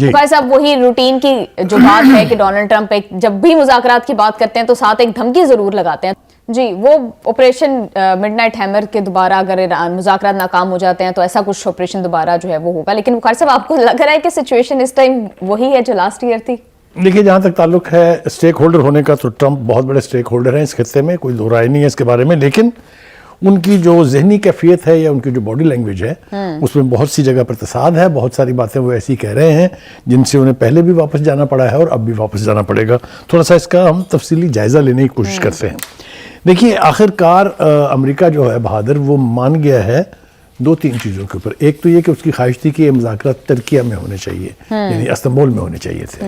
بھائی صاحب وہی روٹین کی جو بات ہے کہ ڈونلڈ ٹرمپ جب بھی مذاکرات کی بات کرتے ہیں تو ساتھ ایک دھمکی ضرور لگاتے ہیں. جی وہ آپریشن مڈ نائٹ ہیمر کے دوبارہ اگر مذاکرات ناکام ہو جاتے ہیں تو ایسا کچھ آپریشن دوبارہ جو ہے وہ ہوگا. لیکن بخاری صاحب آپ کو لگ رہا ہے کہ سچویشن اس ٹائم وہی ہے جو لاسٹ ایئر تھی؟ دیکھیے جہاں تک تعلق ہے اسٹیک ہولڈر ہونے کا تو ٹرمپ بہت بڑے اسٹیک ہولڈر ہیں اس خطے میں, کوئی دو رائے نہیں ہے اس کے بارے میں. لیکن ان کی جو ذہنی کیفیت ہے یا ان کی جو باڈی لینگویج ہے اس میں بہت سی جگہ پر تصاد ہے. بہت ساری باتیں وہ ایسی کہہ رہے ہیں جن سے انہیں پہلے بھی واپس جانا پڑا ہے اور اب بھی واپس جانا پڑے گا. تھوڑا سا اس کا ہم تفصیلی جائزہ لینے کی کوشش کرتے ہیں. دیکھیے آخر کار امریکہ جو ہے بہادر وہ مان گیا ہے دو تین چیزوں کے اوپر. ایک تو یہ کہ اس کی خواہش تھی کہ یہ مذاکرات ترکیہ میں ہونے چاہیے, یعنی استنبول میں ہونے چاہیے تھے.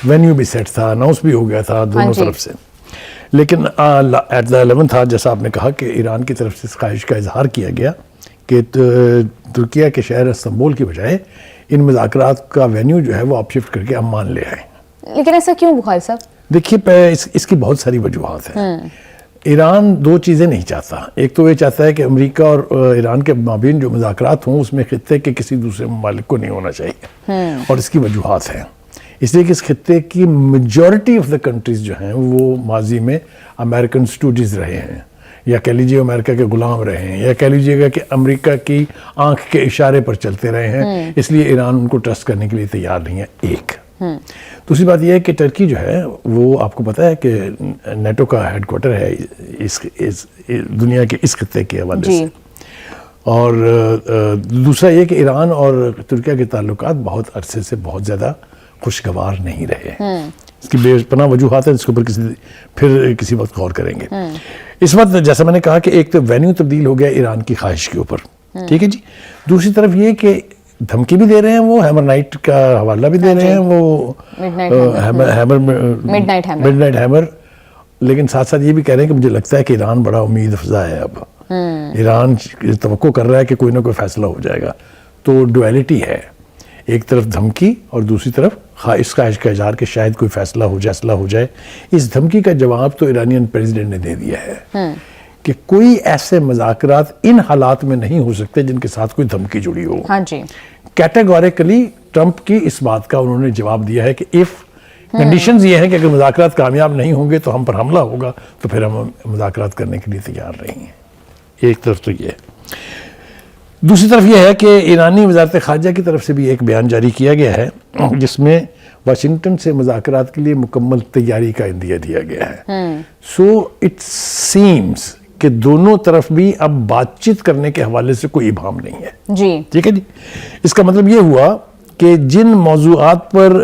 وینیو بھی سیٹ تھا, اناؤنس بھی ہو گیا تھا دونوں طرف سے. لیکن ایٹ دا 11th جیسا آپ نے کہا کہ ایران کی طرف سے اس خواہش کا اظہار کیا گیا کہ ترکیہ کے شہر استنبول کی بجائے ان مذاکرات کا وینیو جو ہے وہ آپ شفٹ کر کے عمان لے آئیں. لیکن ایسا کیوں بخاری صاحب؟ دیکھیے اس کی بہت ساری وجوہات ہیں. ایران دو چیزیں نہیں چاہتا. ایک تو یہ چاہتا ہے کہ امریکہ اور ایران کے مابین جو مذاکرات ہوں اس میں خطے کے کسی دوسرے ممالک کو نہیں ہونا چاہیے, اور اس کی وجوہات ہیں. اس لیے کہ اس خطے کی میجورٹی آف دا کنٹریز جو ہیں وہ ماضی میں امریکن اسٹوڈیز رہے ہیں, یا کہہ لیجیے امریکہ کے غلام رہے ہیں, یا کہہ لیجیے گا کہ امریکہ کی آنکھ کے اشارے پر چلتے رہے ہیں. اس لیے ایران ان کو ٹرسٹ کرنے کے لیے تیار نہیں ہے. ایک دوسری بات یہ ہے کہ ٹرکی جو ہے وہ آپ کو پتہ ہے کہ نیٹو کا ہیڈ کوارٹر ہے اس دنیا کے اس خطے کے حوالے سے. اور دوسرا یہ کہ ایران اور ترکیہ کے تعلقات بہت عرصے سے بہت زیادہ خوشگوار نہیں رہے. اس کی بے پناہ وجوہات ہیں جس کے اوپر پھر کسی وقت غور کریں گے. اس وقت جیسا میں نے کہا کہ ایک تو وینیو تبدیل ہو گیا ایران کی خواہش کے اوپر, ٹھیک ہے جی. دوسری طرف یہ کہ دھمکی بھی دے رہے ہیں وہ, ہیمر نائٹ کا حوالہ بھی دے رہے ہیں وہ, مڈ نائٹ ہیمر. لیکن ساتھ ساتھ یہ بھی کہہ رہے ہیں کہ مجھے لگتا ہے کہ ایران بڑا امید افزا ہے. اب ایران توقع کر رہا ہے کہ کوئی نہ کوئی فیصلہ ہو جائے گا. تو ڈویلٹی ہے, ایک طرف دھمکی اور دوسری طرف اس خواہش کا اظہار کہ شاید کوئی فیصلہ ہو جائے. اس دھمکی کا جواب تو ایرانین پریزیڈنٹ نے دے دیا ہے کہ کوئی ایسے مذاکرات ان حالات میں نہیں ہو سکتے جن کے ساتھ کوئی دھمکی جڑی ہو. کیٹیگوریکلی ٹرمپ کی اس بات کا انہوں نے جواب دیا ہے کہ اف کنڈیشنز یہ ہیں کہ اگر مذاکرات کامیاب نہیں ہوں گے تو ہم پر حملہ ہوگا, تو پھر ہم مذاکرات کرنے کے لیے تیار نہیں ہیں. ایک طرف تو یہ ہے. دوسری طرف یہ ہے کہ ایرانی وزارت خارجہ کی طرف سے بھی ایک بیان جاری کیا گیا ہے جس میں واشنگٹن سے مذاکرات کے لیے مکمل تیاری کا عندیہ دیا گیا ہے. سو اٹ سیمز کہ دونوں طرف بھی اب بات چیت کرنے کے حوالے سے کوئی ابہام نہیں ہے. جی ٹھیک ہے جی. اس کا مطلب یہ ہوا کہ جن موضوعات پر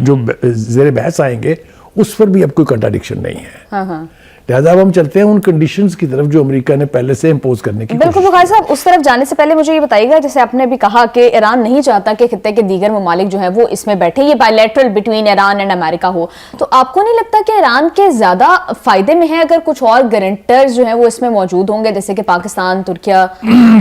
جو زیر بحث آئیں گے اس پر بھی اب کوئی کنٹراڈکشن نہیں ہے. لہٰذا اب ہم چلتے ہیں ان کنڈیشنز کی طرف جو امریکہ نے پہلے سے امپوز کرنے کی. بالکل بخاری صاحب, اس طرف جانے سے پہلے مجھے یہ بتائیے گا, جیسے آپ نے بھی کہا کہ ایران نہیں چاہتا کہ خطے کے دیگر ممالک جو ہیں وہ اس میں بیٹھے, یہ bilateral between Iran and Amrika ہو. تو آپ کو نہیں لگتا کہ ایران کے زیادہ فائدے میں ہے اگر کچھ اور گارنٹرز جو ہیں وہ اس میں موجود ہوں گے, جیسے کہ پاکستان, ترکیہ؟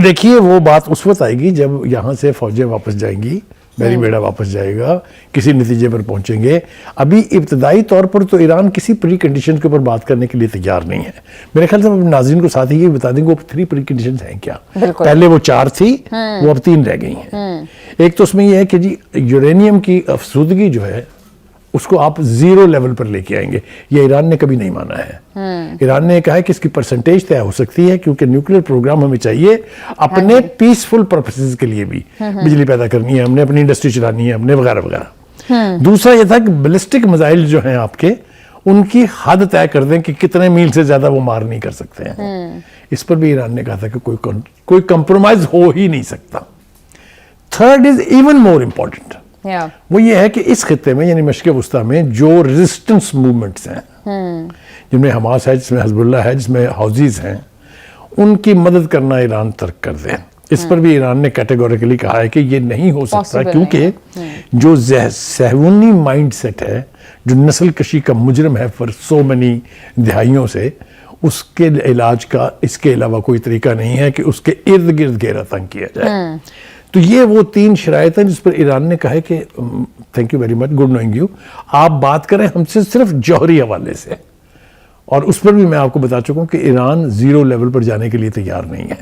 دیکھیے وہ بات اس وقت آئے گی جب یہاں سے فوجیں واپس جائیں گی, میری بیڑا واپس جائے گا, کسی نتیجے پر پہنچیں گے. ابھی ابتدائی طور پر تو ایران کسی پری کنڈیشن کے اوپر بات کرنے کے لیے تیار نہیں ہے. میرے خیال سے ہم ناظرین کو ساتھ ہی یہ بتا دیں گے وہ 3 پری کنڈیشنز ہیں کیا. پہلے وہ 4 تھی, وہ اب 3 رہ گئی ہیں. ایک تو اس میں یہ ہے کہ جی یورینیم کی افزودگی جو ہے اس کو آپ 0 لیول پر لے کے آئیں گے. یہ ایران نے کبھی نہیں مانا ہے. ایران نے کہا ہے کہ اس کی پرسنٹیج طے ہو سکتی ہے کیونکہ نیوکلیر پروگرام ہمیں چاہیے اپنے پیسفل پرپسز کے لیے بھی, بجلی پیدا کرنی ہے, ہم نے اپنی انڈسٹری چلانی ہے, ہم نے وغیرہ وغیرہ. دوسرا یہ تھا کہ بیلسٹک میزائل جو ہیں آپ کے ان کی حد طے کر دیں کہ کتنے میل سے زیادہ وہ مار نہیں کر سکتے ہیں. اس پر بھی ایران نے کہا تھا کہ کوئی کمپرومائز ہو ہی نہیں سکتا. Third is even more important, وہ یہ ہے کہ اس خطے میں یعنی مشرق وسطیٰ میں جو ریزسٹنس موومنٹس ہیں, جن میں حماس ہے, جس میں حزب اللہ ہے, جس میں حوثیز ہیں, ان کی مدد کرنا ایران ترک کر دے. اس پر بھی ایران نے کیٹیگوریکلی کہا ہے کہ یہ نہیں ہو سکتا کیونکہ جو صہیونی مائنڈ سیٹ ہے, جو نسل کشی کا مجرم ہے فار سو منی دہائیوں سے, اس کے علاج کا اس کے علاوہ کوئی طریقہ نہیں ہے کہ اس کے ارد گرد گھیرا تنگ کیا جائے. تو یہ وہ 3 شرائط ہیں جس پر ایران نے کہا ہے کہ thank you very much, good knowing you, آپ بات کریں ہم سے صرف جوہری حوالے سے. اور اس پر بھی میں آپ کو بتا چکا ہوں کہ ایران 0 لیول پر جانے کے لیے تیار نہیں ہے.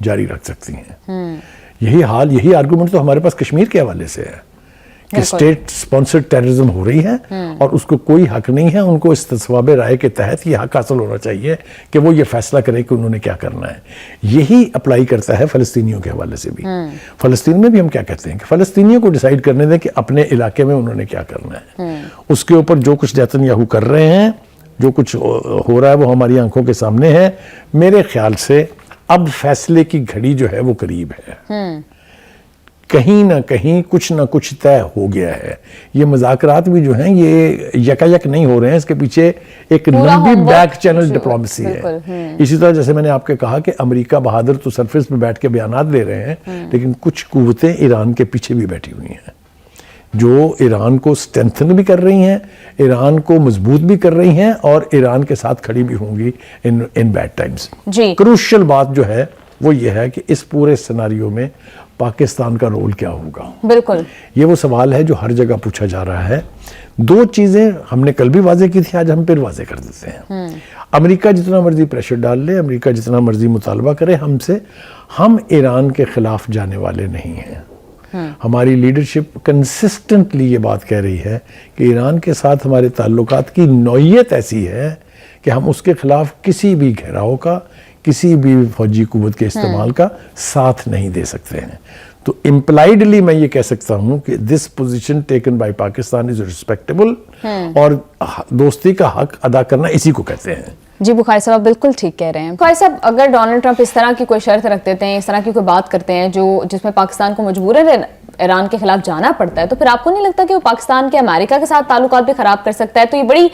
جاری رکھ سکتی ہیں. یہی حال, یہی آرگومنٹ تو ہمارے پاس کشمیر کے حوالے سے ہے کہ اسٹیٹ سپانسرڈ ٹیررزم ہو رہی ہے اور اس کو کوئی حق نہیں ہے. ان کو اس تصواب رائے کے تحت یہ حق حاصل ہونا چاہیے کہ وہ یہ فیصلہ کریں کہ انہوں نے کیا کرنا ہے. یہی اپلائی کرتا ہے فلسطینیوں کے حوالے سے بھی. فلسطین میں بھی ہم کیا کہتے ہیں کہ فلسطینیوں کو ڈیسائیڈ کرنے دیں کہ اپنے علاقے میں انہوں نے کیا کرنا ہے. اس کے اوپر جو کچھ نیتن یاہو کر رہے ہیں, جو کچھ ہو رہا ہے وہ ہماری آنکھوں کے سامنے ہے. میرے خیال سے اب فیصلے کی گھڑی جو ہے وہ قریب ہے. کہیں نہ کہیں کچھ نہ کچھ طے ہو گیا ہے. یہ مذاکرات بھی جو ہیں یہ یکایک نہیں ہو رہے ہیں, اس کے پیچھے ایک لمبی بیک چینل ڈپلومیسی ہے. اسی طرح جیسے میں نے آپ کے کہا کہ امریکہ بہادر تو سرفیس پہ بیٹھ کے بیانات دے رہے ہیں, لیکن کچھ قوتیں ایران کے پیچھے بھی بیٹھی ہوئی ہیں جو ایران کو سٹرینتھن بھی کر رہی ہیں, ایران کو مضبوط بھی کر رہی ہیں اور ایران کے ساتھ کھڑی بھی ہوں گی ان بیڈ ٹائمز. کروشل بات جو ہے وہ یہ ہے کہ اس پورے سیناریو میں پاکستان کا رول کیا ہوگا. بالکل یہ وہ سوال ہے جو ہر جگہ پوچھا جا رہا ہے. دو چیزیں ہم نے کل بھی واضح کی تھی, آج ہم پھر واضح کر دیتے ہیں. امریکہ جتنا مرضی پریشر ڈال لے, امریکہ جتنا مرضی مطالبہ کرے ہم سے, ہم ایران کے خلاف جانے والے نہیں ہیں. ہماری لیڈرشپ کنسسٹنٹلی یہ بات کہہ رہی ہے کہ ایران کے ساتھ ہمارے تعلقات کی نوعیت ایسی ہے کہ ہم اس کے خلاف کسی بھی گھیراؤ کا, کسی بھی فوجی قوت کے استعمال کا ساتھ نہیں دے سکتے ہیں. تو امپلائیڈلی میں یہ کہہ سکتا ہوں کہ دس position taken by Pakistan is respectable, اور دوستی کا حق ادا کرنا اسی کو کہتے ہیں. جی بخاری صاحب بالکل ٹھیک کہہ رہے ہیں. بخاری صاحب اگر ڈونلڈ ٹرمپ اس طرح کی کوئی شرط رکھ دیتے ہیں, اس طرح کی کوئی بات کرتے ہیں جس میں پاکستان کو مجبوراً ایران کے خلاف جانا پڑتا ہے, تو پھر آپ کو نہیں لگتا کہ وہ پاکستان کے امریکہ کے ساتھ تعلقات بھی خراب کر سکتا ہے؟ تو یہ بڑی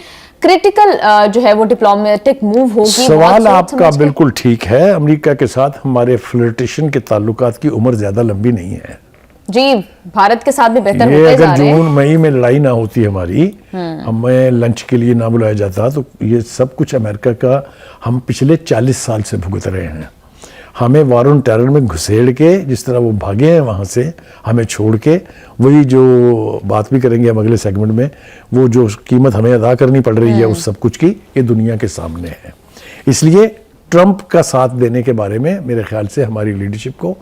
کریٹیکل جو ہے وہ ڈپلومیٹک موو ہوگی. سوال آپ کا بالکل ٹھیک ہے. امریکہ کے ساتھ ہمارے فلرٹیشن کے تعلقات کی عمر زیادہ لمبی نہیں ہے. جی بھارت کے ساتھ بھی بہتر ہوتے اگر جا رہے ہیں. جون مئی میں لڑائی نہ ہوتی ہماری, ہمیں لنچ کے لیے نہ بلایا جاتا, تو یہ سب کچھ امریکہ کا ہم پچھلے 40 سال سے بھگت رہے ہیں. ہمیں وار آن ٹیرر میں گھسیڑ کے, جس طرح وہ بھاگے ہیں وہاں سے ہمیں چھوڑ کے, وہی جو بات بھی کریں گے ہم اگلے سیگمنٹ میں, وہ جو قیمت ہمیں ادا کرنی پڑ رہی ہے اس سب کچھ کی, یہ دنیا کے سامنے ہے. اس لیے ٹرمپ کا ساتھ دینے کے بارے میں میرے خیال سے ہماری لیڈرشپ کو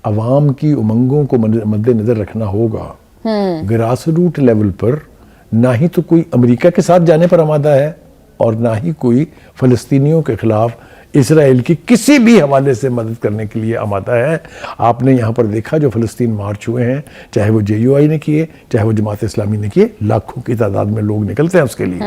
عوام کی امنگوں کو مد نظر رکھنا ہوگا. گراس روٹ لیول پر نہ ہی تو کوئی امریکہ کے ساتھ جانے پر آمادہ ہے, اور نہ ہی کوئی فلسطینیوں کے خلاف اسرائیل کی کسی بھی حوالے سے مدد کرنے کے لیے آمادہ ہے. آپ نے یہاں پر دیکھا جو فلسطین مارچ ہوئے ہیں, چاہے وہ JUI نے کیے, چاہے وہ جماعت اسلامی نے کیے, لاکھوں کی تعداد میں لوگ نکلتے ہیں اس کے لیے.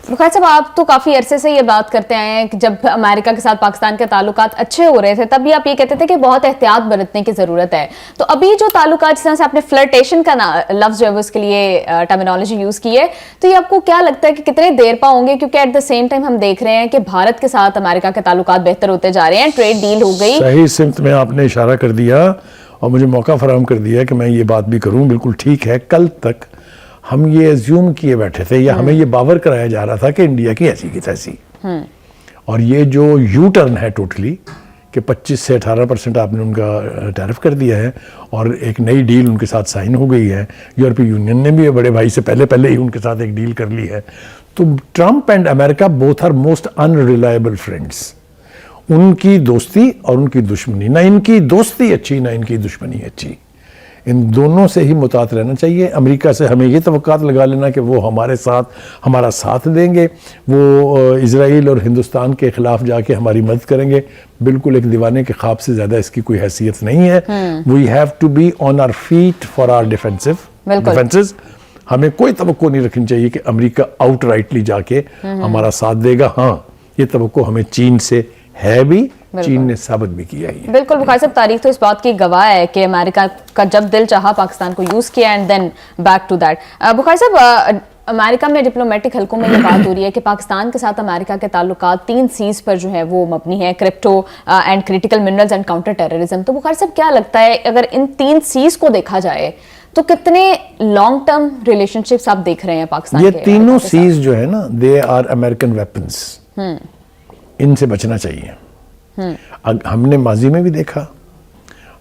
بخاری صاحب آپ تو کافی عرصے سے یہ بات کرتے آئے ہیں کہ جب امریکہ کے ساتھ پاکستان کے تعلقات اچھے ہو رہے تھے تب بھی آپ یہ کہتے تھے کہ بہت احتیاط برتنے کی ضرورت ہے. تو ابھی جو تعلقات, جس طرح سے آپ نے فلرٹیشن کا لفظ جو ہے اس کے لیے ٹرمینالوجی یوز کی ہے, تو یہ آپ کو کیا لگتا ہے کہ کتنے دیر پا ہوں گے؟ کیونکہ ایٹ دا سیم ٹائم ہم دیکھ رہے ہیں کہ بھارت کے ساتھ امریکہ کے تعلقات بہتر ہوتے جا رہے ہیں, ٹریڈ ڈیل ہو گئی. صحیح سمت میں آپ نے اشارہ کر دیا اور مجھے موقع فراہم کر دیا کہ میں یہ بات بھی کروں. بالکل ٹھیک ہے. کل تک ہم یہ ایزیوم کیے بیٹھے تھے, یا ہمیں یہ باور کرایا جا رہا تھا کہ انڈیا کی ایسی کی تیسی, اور یہ جو یو ٹرن ہے ٹوٹلی کہ 25 سے 18% آپ نے ان کا ٹیرف کر دیا ہے, اور ایک نئی ڈیل ان کے ساتھ سائن ہو گئی ہے. یورپی یونین نے بھی بڑے بھائی سے پہلے ہی ان کے ساتھ ایک ڈیل کر لی ہے. تو Trump and Amrika both are most unreliable friends. ان کی دوستی اور ان کی دشمنی, نہ ان کی دوستی اچھی نہ ان کی دشمنی اچھی, ان دونوں سے ہی متعاط رہنا چاہیے. امریکہ سے ہمیں یہ توقعات لگا لینا کہ وہ ہمارا ساتھ دیں گے, وہ اسرائیل اور ہندوستان کے خلاف جا کے ہماری مدد کریں گے, بالکل ایک دیوانے کے خواب سے زیادہ اس کی کوئی حیثیت نہیں ہے. We have to be on our feet for our defences. ہمیں کوئی توقع نہیں رکھنی چاہیے کہ امریکہ آؤٹ رائٹلی جا کے ہمارا ساتھ دے گا. ہاں, یہ توقع ہمیں چین سے ہے بھی, چین نے ثابت بھی کیا ہی ہے. بالکل بخاری صاحب, تاریخ تو اس بات کی گواہ ہے کہ امریکہ کا جب دل چاہا پاکستان کو یوز کیا, and then back to that. Bukhari صاحب, امریکہ میں ڈپلومیٹک حلقوں میں یہ بات ہو رہی ہے کہ پاکستان کے ساتھ امریکہ کے تعلقات 3 C's پر جو ہے وہ مبنی ہے, crypto and critical minerals and counter terrorism. تو بخاری صاحب کیا لگتا ہے اگر ان 3 C's کو دیکھا جائے تو کتنے لانگ ٹرم ریلیشن شپس آپ دیکھ رہے ہیں پاکستان کے؟ یہ تینوں C's جو ہے نا, دے آر امریکن ویپنس. ان سے بچنا چاہیے. ہم نے ماضی میں بھی دیکھا,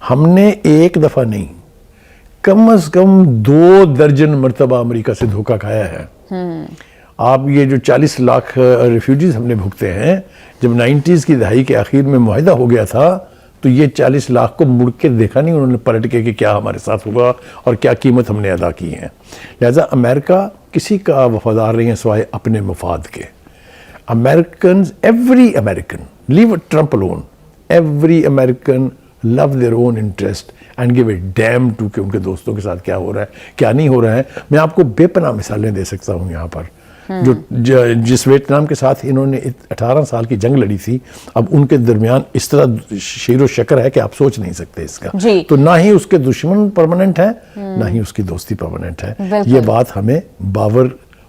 ہم نے ایک دفعہ نہیں کم از کم 2 درجن مرتبہ امریکہ سے دھوکہ کھایا ہے. آپ یہ جو 40 لاکھ ریفیوجیز ہم نے بھگتے ہیں, جب 90s کی دہائی کے آخر میں معاہدہ ہو گیا تھا تو یہ 40 لاکھ کو مڑ کے دیکھا نہیں انہوں نے پلٹ کے کہ کیا ہمارے ساتھ ہوا اور کیا قیمت ہم نے ادا کی ہے. لہذا امریکہ کسی کا وفادار نہیں ہے سوائے اپنے مفاد کے. Americans, every American, leave Trump alone, every American love their own interest and give a damn to کہ ان کے دوستوں کے ساتھ کیا ہو رہا ہے کیا نہیں ہو رہا ہے. میں آپ کو بے پناہ مثالیں دے سکتا ہوں یہاں پر. جس ویتنام کے ساتھ انہوں نے 18 سال کی جنگ لڑی تھی, اب ان کے درمیان اس طرح شیر و شکر ہے کہ آپ سوچ نہیں سکتے اس کا. تو نہ ہی اس کے دشمن پرماننٹ ہے نہ ہی اس کی دوستی پرماننٹ ہے. یہ بات ہمیں باور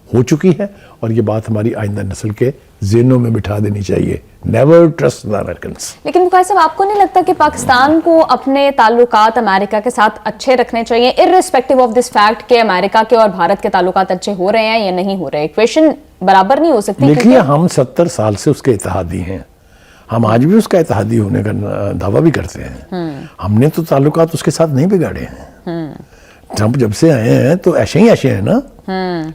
ہو چکی ہے اور یہ بات ہماری آئندہ نسل کے ذہنوں میں بٹھا دینی چاہیے. Never trust the Americans. لیکن بخاری صاحب آپ کو نہیں لگتا کہ پاکستان کو اپنے تعلقات امریکہ کے ساتھ اچھے رکھنے چاہیے irrespective of this fact کہ امریکہ کے اور بھارت کے تعلقات اچھے ہو رہے ہیں یا نہیں ہو رہے؟ ایکویشن برابر نہیں ہو سکتی. دیکھیے ہم 70 سال سے اس کے اتحادی ہیں, ہم آج بھی اس کا اتحادی ہونے کا دعویٰ بھی کرتے ہیں. ہم نے تو تعلقات اس کے ساتھ نہیں بگاڑے ہیں. ٹرمپ جب سے آئے ہیں تو ایشے ہی ایشے ہیں نا,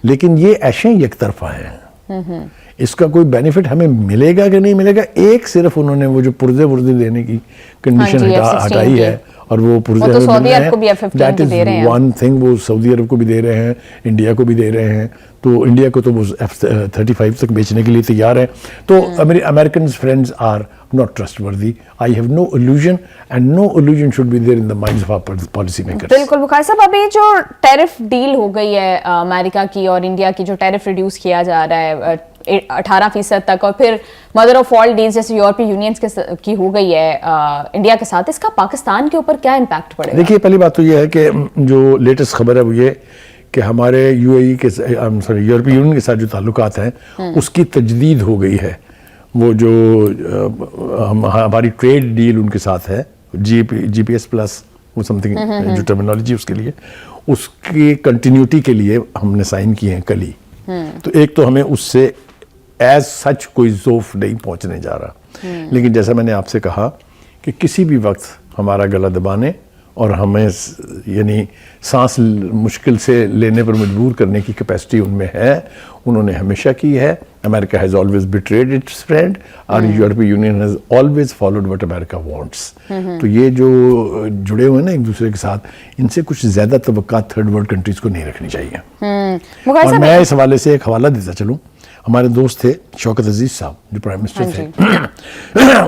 لیکن یہ ایشے یک طرفہ ہیں. اس کا کوئی بینیفٹ ہمیں ملے گا کہ نہیں ملے گا. ایک صرف انہوں نے وہ جو پرزے ورزے دینے کی کنڈیشن ہٹائی ہے اور وہ پرزے سعودی عرب کو بھی F-15 دے رہے ہیں. ون تھنگ وہ سعودی عرب کو بھی دے رہے ہیں, انڈیا کو بھی دے رہے ہیں. تو انڈیا کو تو وہ F-35 تک بیچنے کے لیے تیار ہے. تو Americans friends are not trustworthy. I have no illusion and no illusion should be there in the minds of our policy makers. بالکل بخاری صاحب, ابھی جو ٹیرف ڈیل ہو گئی ہے امریکہ کی اور انڈیا کی, جو ٹیرف ریڈیوس کیا جا رہا ہے 18% تک, اور پھر مدر آف آل ڈیلز جیسے یورپی یونینز کی ہو گئی ہے انڈیا کے ساتھ, اس کا پاکستان کے اوپر کیا امپیکٹ پڑے گا؟ دیکھیے پہلی بات تو یہ ہے کہ جو لیٹسٹ خبر ہے وہ یہ کہ ہمارے یو اے ای کے یورپی یونین کے ساتھ جو تعلقات ہیں اس کی تجدید ہو گئی ہے. وہ جو ہماری ٹریڈ ڈیل ان کے ساتھ ہے جی پی ایس پلس وہ سم تھنگ جو ٹرمینالوجی اس کے لیے, اس کی کنٹینیوٹی کے لیے ہم نے سائن کیے ہیں کل ہی. تو ایک تو ہمیں اس سے ایز سچ کوئی ذوف نہیں پہنچنے جا رہا, لیکن جیسا میں نے آپ سے کہا کہ کسی بھی وقت ہمارا گلا دبانے اور ہمیں یعنی سانس مشکل سے لینے پر مجبور کرنے کی کیپیسٹی ان میں ہے. انہوں نے ہمیشہ کی ہے. امریکہ ہیز آلویز بیٹریڈ اٹس فرینڈ اور یورپی union has always followed what America wants. تو یہ جو جڑے ہوئے ہیں نا ایک دوسرے کے ساتھ, ان سے کچھ زیادہ توقعات تھرڈ ورلڈ کنٹریز کو نہیں رکھنی چاہیے. اور میں اس حوالے سے ایک حوالہ دیتا چلوں. ہمارے دوست تھے شوکت عزیز صاحب جو پرائم منسٹر تھے,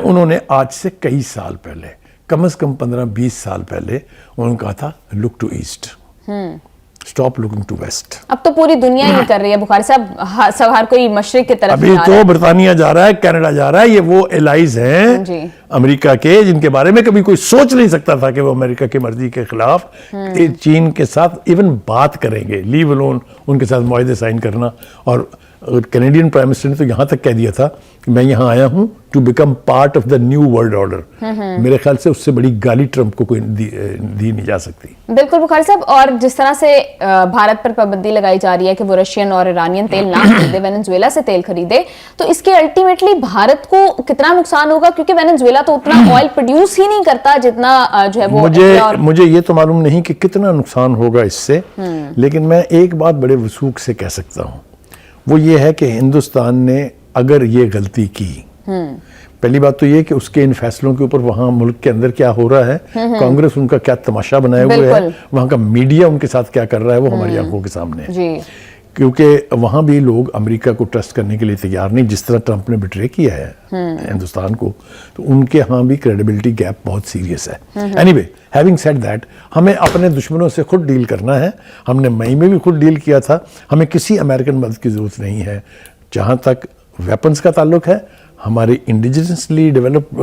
انہوں نے آج سے کئی سال پہلے, کم از کم 15-20 سال پہلے انہوں نے کہا تھا look to east, stop looking to west. اب تو پوری دنیا ہی کر رہی ہے بخاری صاحب, ہر کوئی مشرق کی طرف. ابھی تو برطانیہ جا رہا ہے, کینیڈا جا رہا ہے. یہ وہ الائز ہیں امریکہ کے جن کے بارے میں کبھی کوئی سوچ نہیں سکتا تھا کہ وہ امریکہ کی مرضی کے خلاف چین کے ساتھ ایون بات کریں گے, لیو الون ان کے ساتھ معاہدے سائن کرنا. اور کینیڈین پرائم منسٹر نے تو یہاں تک کہہ دیا تھا کہ میں یہاں آیا ہوں to become part of the new world order. میرے خیال سے اس سے بڑی گالی ٹرمپ کو کوئی دی نہیں جا سکتی. بالکل بخاری صاحب, اور جس طرح سے بھارت پر پابندی لگائی جا رہی ہے کہ وہ رشین اور ایرانین تیل نہ خریدے, وینزویلا سے تیل خریدے, تو اس کے الٹیمیٹلی بھارت کو کتنا نقصان ہوگا؟ کیونکہ وینزویلا تو اتنا آئل پروڈیوس ہی نہیں کرتا جتنا جو ہے وہ. مجھے یہ تو معلوم نہیں کہ کتنا نقصان ہوگا اس سے, لیکن میں ایک بات بڑے وثوق سے کہہ سکتا ہوں, وہ یہ ہے کہ ہندوستان نے اگر یہ غلطی کی, پہلی بات تو یہ کہ اس کے ان فیصلوں کے اوپر وہاں ملک کے اندر کیا ہو رہا ہے, کانگریس ان کا کیا تماشا بنائے ہوئے ہے, وہاں کا میڈیا ان کے ساتھ کیا کر رہا ہے, وہ ہماری آنکھوں کے سامنے ہے. کیونکہ وہاں بھی لوگ امریکہ کو ٹرسٹ کرنے کے لیے تیار نہیں, جس طرح ٹرمپ نے بٹرے کیا ہے ہندوستان کو, تو ان کے ہاں بھی کریڈیبلٹی گیپ بہت سیریس ہے. Any way, having said that, ہمیں اپنے دشمنوں سے خود ڈیل کرنا ہے. ہم نے مئی میں بھی خود ڈیل کیا تھا. ہمیں کسی امریکن مدد کی ضرورت نہیں ہے. جہاں تک ویپنز کا تعلق ہے, ہماری انڈیجنسلی ڈیولپ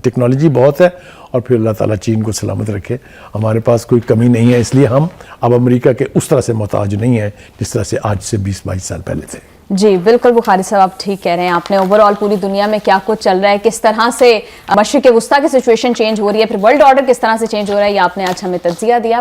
ٹیکنالوجی بہت ہے, اور پھر اللہ تعالیٰ چین کو سلامت رکھے, ہمارے پاس کوئی کمی نہیں ہے. اس لیے ہم اب امریکہ کے اس طرح سے محتاج نہیں ہیں جس طرح سے آج سے 20-22 سال پہلے تھے. جی بالکل بخاری صاحب, آپ ٹھیک کہہ رہے ہیں. آپ نے اوور آل پوری دنیا میں کیا کچھ چل رہا ہے, کس طرح سے مشرق وسطیٰ کی سچویشن چینج ہو رہی ہے, پھر ورلڈ آرڈر کس طرح سے چینج ہو رہا ہے, یہ آپ نے آج ہمیں تجزیہ دیا.